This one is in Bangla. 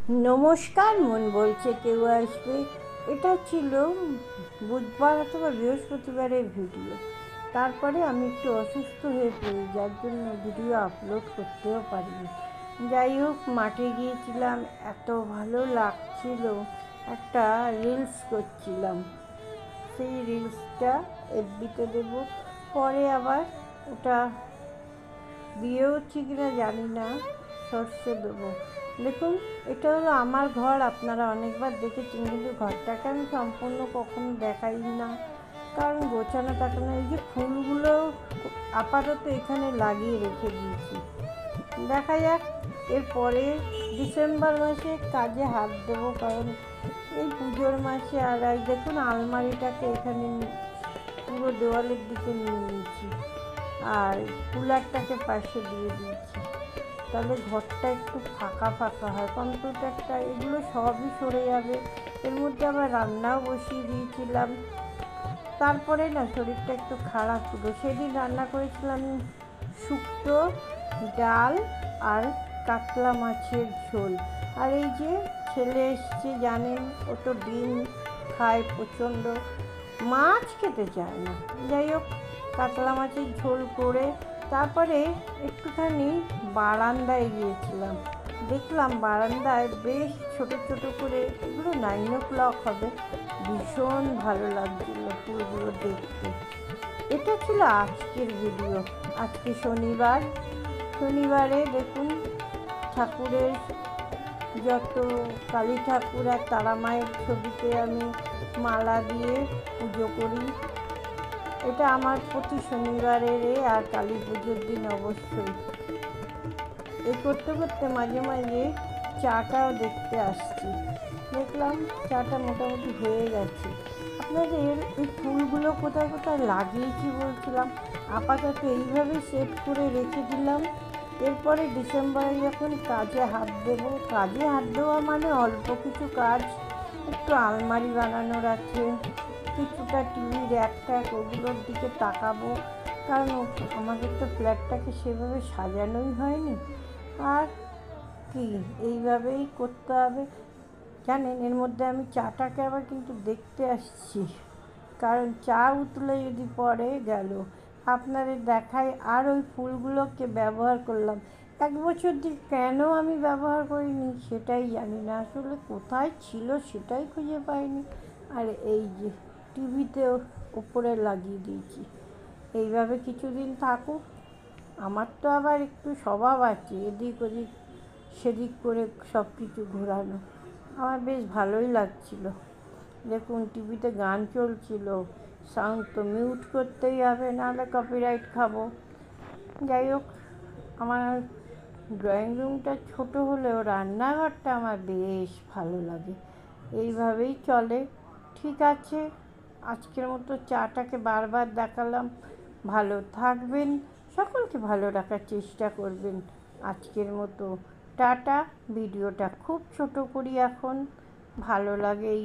নমস্কার, মন বলছে কেউ আসবে। এটা ছিল বুধবার অথবা বৃহস্পতিবারের ভিডিও। তারপরে আমি একটু অসুস্থ হয়ে পড়ি, যার জন্য ভিডিও আপলোড করতেও পারিনি। যাই হোক, মাঠে গিয়েছিলাম, এত ভালো লাগছিল। একটা রিলস করছিলাম, সেই রিলসটা এফবিতে দেবো। পরে আবার ওটা দিয়েও ঠিক না জানি না, শর্টসে দেবো। দেখুন, এটা হলো আমার ঘর। আপনারা অনেকবার দেখেছেন, কিন্তু ঘরটাকে আমি সম্পূর্ণ কখনো দেখাই না, কারণ গোছানো থাকে না। এই যে ফুলগুলো আপাতত এখানে লাগিয়ে রেখে দিয়েছি, দেখা যাক এরপরে ডিসেম্বর মাসে কাজে হাত দেবো, কারণ এই পুজোর মাসে। আর এই দেখুন, আলমারিটাকে এখানে পুরো দেওয়ালের দিকে নিয়ে নিয়েছি, আর কুলারটাকে পাশে দিয়ে দিয়েছি, তাহলে ঘরটা একটু ফাঁকা ফাঁকা হয়। কম্পিউটারটা, এগুলো সবই সরে যাবে। এর মধ্যে আবার রান্নাও বসিয়ে দিয়েছিলাম। তারপরে না, শরীরটা একটু খারাপ ছিল। সেদিন রান্না করেছিলাম শুক্তো, ডাল আর কাতলা মাছের ঝোল। আর এই যে ছেলে এসছে, জানেন, ও তো ডিম খায় প্রচণ্ড, মাছ খেতে চায় না। যাই হোক, কাতলা মাছের ঝোল করে তারপরে একটুখানি বারান্দায় গিয়েছিলাম। দেখলাম বারান্দায় বেশ ছোট ছোট করে, এগুলো 9 o'clock হবে, ভীষণ ভালো লাগছিল ফুলগুলো দেখতে। এটা ছিল আজকের ভিডিও। আজকে শনিবার। শনিবারে দেখুন, ঠাকুরের যত কালী ঠাকুর আর তারা মায়ের ছবিতে আমি মালা দিয়ে পুজো করি। এটা আমার প্রতি শনিবারের আর কালী পুজোর দিন অবশ্যই। এই করতে করতে মাঝে মাঝে চাটাও দেখতে আসছি। দেখলাম চাটা মোটামুটি হয়ে গেছে। আপনাদের এই ফুলগুলো কোথায় কোথায় লাগিয়েছি বলছিলাম, আপাতত এইভাবে সেট করে রেখে দিলাম। এরপরে ডিসেম্বরে যখন কাজে হাত দেবো, কাজে হাত দেওয়া মানে অল্প কিছু কাজ, একটু আলমারি বানানোর আছে, কিছুটা টিভি র্যাক ট্যাক, ওগুলোর দিকে তাকাবো, কারণ আমাদের তো ফ্ল্যাটটাকে সেভাবে সাজানোই হয়নি। আর কি, এইভাবেই করতে হবে। জানেন, এর মধ্যে আমি চাটাকে আবার কিন্তু দেখতে আসছি, কারণ চা উতলে যদি পড়ে গেল। আপনাদের দেখাই, আর ওই ফুলগুলোকে ব্যবহার করলাম। 1 বছর দিয়ে কেন আমি ব্যবহার করিনি সেটাই জানি না, আসলে কোথায় ছিল সেটাই খুঁজে পাইনি। আর এই যে টিভিতেও উপরে লাগিয়ে দিয়েছি। এইভাবে কিছুদিন থাকুক। আমার তো আবার একটু স্বভাব আছে এদিক ওদিক সেদিক করে সব কিছু ঘোরানো, আমার বেশ ভালোই লাগছিল। দেখুন, টিভিতে গান চলছিল, সাউন্ড তো মিউট করতেই হবে, নাহলে কপিরাইট খাবো। যাই হোক, আমার ড্রয়িং রুমটা ছোট হলেও রান্নাঘরটা আমার বেশ ভালো লাগে। এইভাবেই চলে। ঠিক আছে, আজকের মতো চাটাকে বারবার দেখালাম। ভালো থাকবেন, সকলকে ভালো রাখার চেষ্টা করবেন। আজকের মতো টাটা। ভিডিওটা খুব ছোট করি এখন, ভালো লাগে এই